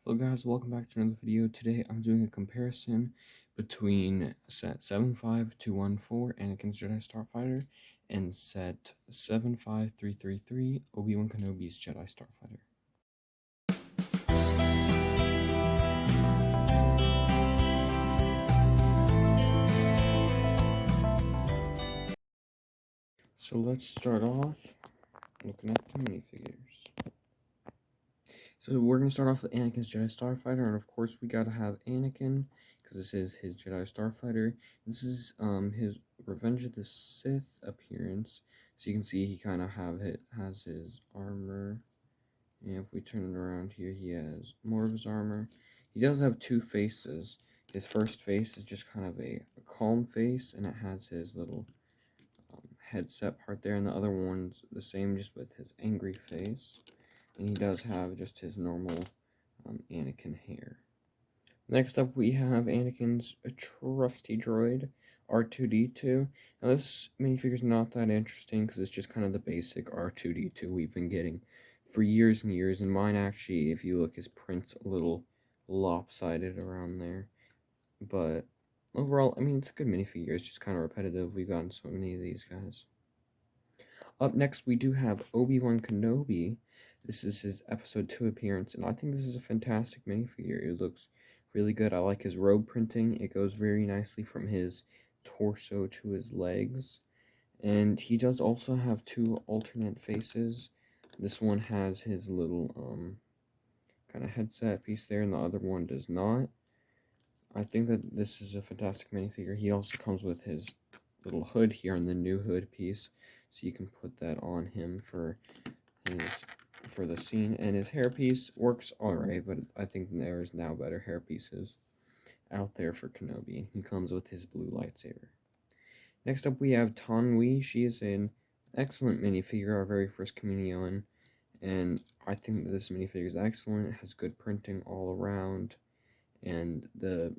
Hello guys, welcome back to another video. Today I'm doing a comparison between set 75214 Anakin's Jedi Starfighter and set 75333 Obi-Wan Kenobi's Jedi Starfighter. So let's start off looking at the minifigures. So we're going to start off with Anakin's Jedi Starfighter, and of course we gotta have Anakin, because this is his Jedi Starfighter. This is his Revenge of the Sith appearance. So you can see he kind of has his armor, and if we turn it around here, he has more of his armor. He does have two faces. His first face is just kind of a calm face, and it has his little headset part there, and the other one's the same, just with his angry face. And he does have just his normal Anakin hair. Next up, we have Anakin's trusty droid, R2-D2. Now, this minifigure is not that interesting because it's just kind of the basic R2-D2 we've been getting for years and years. And mine actually, if you look, his print's a little lopsided around there. But overall, I mean, it's a good minifigure. It's just kind of repetitive. We've gotten so many of these guys. Up next, we do have Obi-Wan Kenobi. This is his episode 2 appearance, and I think this is a fantastic minifigure. It looks really good. I like his robe printing. It goes very nicely from his torso to his legs. And he does also have two alternate faces. This one has his little kind of headset piece there, and the other one does not. I think that this is a fantastic minifigure. He also comes with his little hood here on the new hood piece, so you can put that on him for the scene. And his hairpiece works alright, but I think there is now better hairpieces out there for Kenobi, and he comes with his blue lightsaber. Next up, we have Tanwi. She is an excellent minifigure, our very first Communion, and I think that this minifigure is excellent. It has good printing all around, and the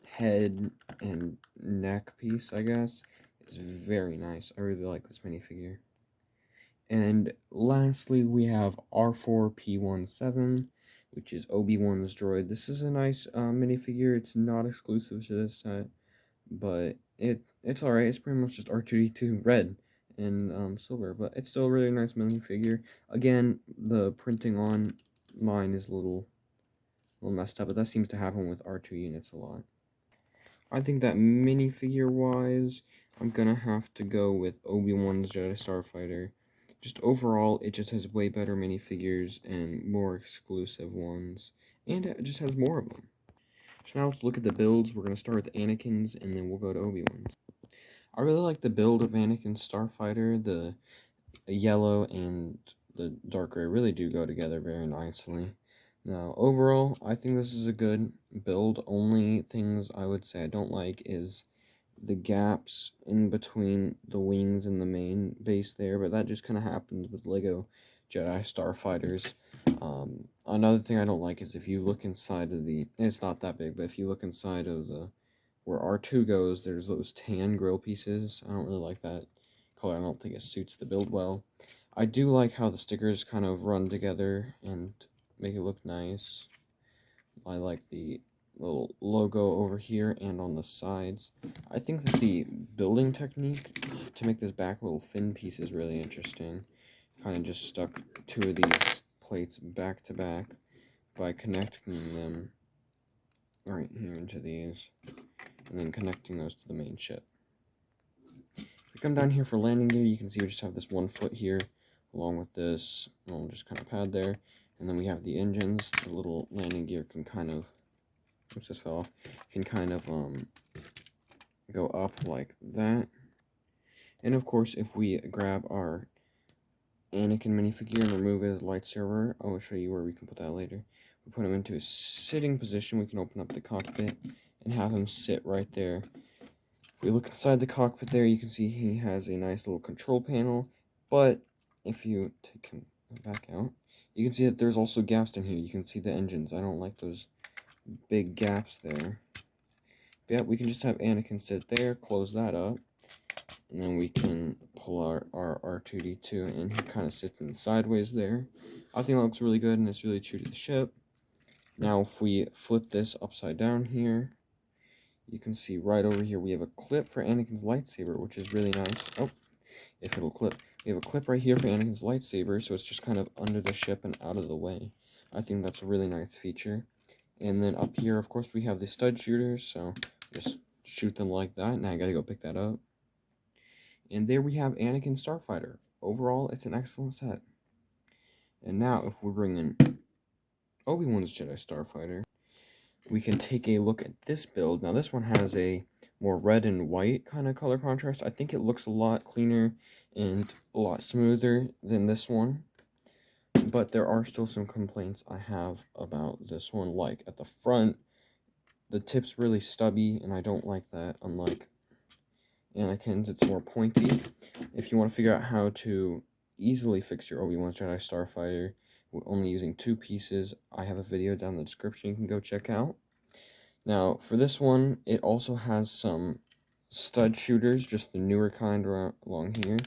head and neck piece, I guess, is very nice. I really like this minifigure. And lastly, we have R4P17, which is Obi-Wan's droid. This is a nice minifigure. It's not exclusive to this set, but it's alright. It's pretty much just R2-D2 red and silver, but it's still a really nice minifigure. Again, the printing on mine is a little messed up, but that seems to happen with R2 units a lot. I think that minifigure-wise, I'm gonna have to go with Obi-Wan's Jedi Starfighter. Just overall, it just has way better minifigures and more exclusive ones, and it just has more of them. So now let's look at the builds. We're gonna start with Anakin's, and then we'll go to Obi-Wan's. I really like the build of Anakin's Starfighter. The yellow and the dark gray really do go together very nicely. Now, overall, I think this is a good build. Only things I would say I don't like is the gaps in between the wings and the main base there, but that just kind of happens with Lego Jedi Starfighters. Another thing I don't like is if you look inside of it's not that big, but if you look inside of where R2 goes, there's those tan grill pieces. I don't really like that color. I don't think it suits the build well. I do like how the stickers kind of run together and make it look nice. I like the little logo over here and on the sides. I think that the building technique to make this back little fin piece is really interesting. Kind of just stuck two of these plates back to back by connecting them right here into these, and then connecting those to the main ship. If we come down here for landing gear, you can see we just have this 1 foot here, along with this little just kind of pad there. And then we have the engines. The little landing gear can kind of, oops, this fell off, can kind of go up like that. And of course, if we grab our Anakin minifigure and remove his lightsaber, I will show you where we can put that later. We put him into a sitting position. We can open up the cockpit and have him sit right there. If we look inside the cockpit there, you can see he has a nice little control panel, but if you take him back out, you can see that there's also gaps in here. You can see the engines. I don't like those big gaps there. But yeah, we can just have Anakin sit there, close that up, and then we can pull our R2-D2, and he kind of sits in sideways there. I think it looks really good, and it's really true to the ship. Now if we flip this upside down here, you can see right over here we have a clip for Anakin's lightsaber, which is really nice. Oh, if it'll clip. We have a clip right here for Anakin's lightsaber, so it's just kind of under the ship and out of the way. I think that's a really nice feature. And then up here, of course, we have the stud shooters, so just shoot them like that. Now I gotta go pick that up. And there we have Anakin Starfighter. Overall, it's an excellent set. And now, if we bring in Obi-Wan's Jedi Starfighter, we can take a look at this build. Now, this one has a more red and white kind of color contrast. I think it looks a lot cleaner and a lot smoother than this one. But there are still some complaints I have about this one. Like, at the front, the tip's really stubby, and I don't like that. Unlike Anakin's, it's more pointy. If you want to figure out how to easily fix your Obi-Wan's Jedi Starfighter with only using 2 pieces, I have a video down in the description you can go check out. Now, for this one, it also has some stud shooters, just the newer kind along here.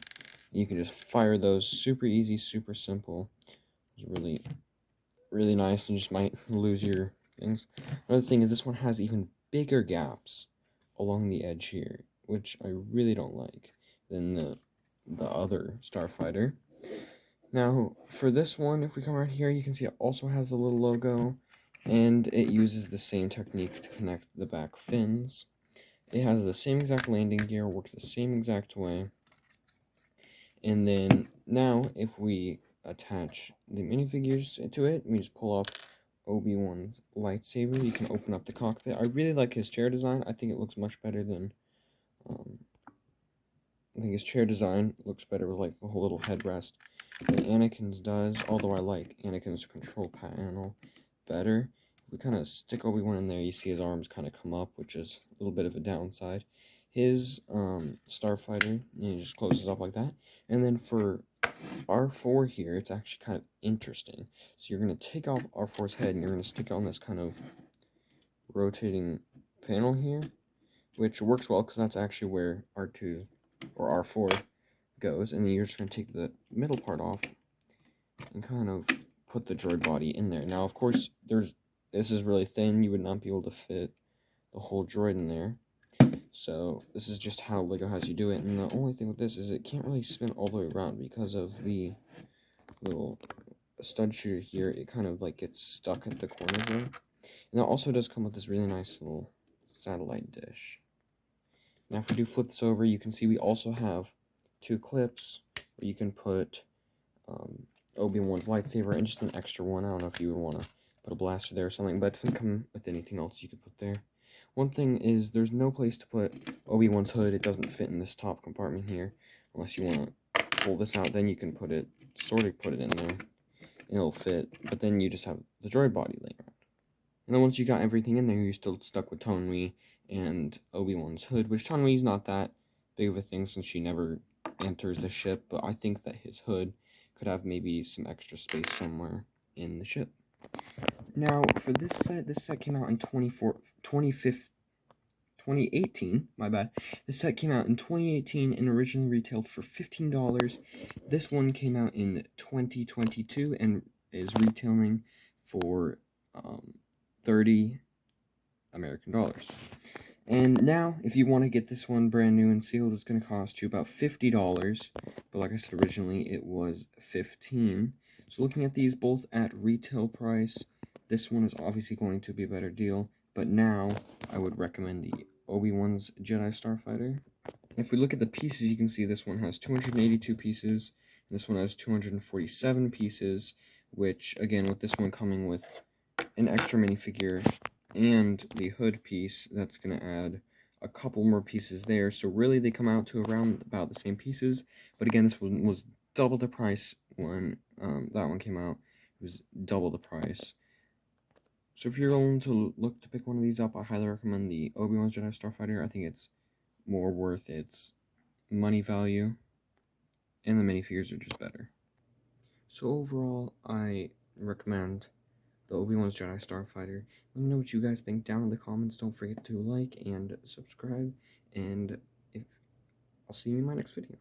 You can just fire those super easy, super simple. It's really, really nice, and just might lose your things. Another thing is this one has even bigger gaps along the edge here, which I really don't like than the other Starfighter. Now, for this one, if we come right here, you can see it also has the little logo, and it uses the same technique to connect the back fins. It has the same exact landing gear, works the same exact way. And then now, if we attach the minifigures to it, we just pull off Obi-Wan's lightsaber. You can open up the cockpit. I really like his chair design. I think it looks much better than I think his chair design looks better with like the whole little headrest than Anakin's does, although I like Anakin's control panel better. If we kind of stick Obi-Wan in there, you see his arms kind of come up, which is a little bit of a downside. His Starfighter, he just closes up like that. And then for R4 here, it's actually kind of interesting. So you're going to take off R4's head, and you're going to stick it on this kind of rotating panel here, which works well because that's actually where R2 or R4 goes, and then you're just going to take the middle part off and kind of put the droid body in there. Now, of course, this is really thin. You would not be able to fit the whole droid in there. So this is just how LEGO has you do it. And the only thing with this is it can't really spin all the way around because of the little stud shooter here. It kind of like gets stuck at the corner there. And it also does come with this really nice little satellite dish. Now, if we do flip this over, you can see we also have 2 clips where you can put Obi-Wan's lightsaber and just an extra one. I don't know if you would want to put a blaster there or something, but it doesn't come with anything else you could put there. One thing is there's no place to put Obi-Wan's hood. It doesn't fit in this top compartment here. Unless you want to pull this out, then you can sort of put it in there, and it'll fit. But then you just have the droid body laying around. And then once you got everything in there, you're still stuck with Tonwi and Obi-Wan's hood, which Tonwi's not that big of a thing since she never enters the ship, but I think that his hood could have maybe some extra space somewhere in the ship. Now, for this set came out in 2018, my bad. This set came out in 2018 and originally retailed for $15. This one came out in 2022 and is retailing for 30 American dollars. And now, if you want to get this one brand new and sealed, it's going to cost you about $50. But like I said originally, it was $15. So looking at these both at retail price, this one is obviously going to be a better deal. But now, I would recommend the Obi-Wan's Jedi Starfighter. If we look at the pieces, you can see this one has 282 pieces. And this one has 247 pieces, which, again, with this one coming with an extra minifigure and the hood piece, that's going to add a couple more pieces there. So really they come out to around about the same pieces. But again, this one was double the price when that one came out. It was double the price. So if you're going to look to pick one of these up, I highly recommend the Obi-Wan's Jedi Starfighter. I think it's more worth its money value, and the minifigures are just better. So overall, I recommend the Obi-Wan's Jedi Starfighter. Let me know what you guys think down in the comments. Don't forget to like and subscribe, and I'll see you in my next video.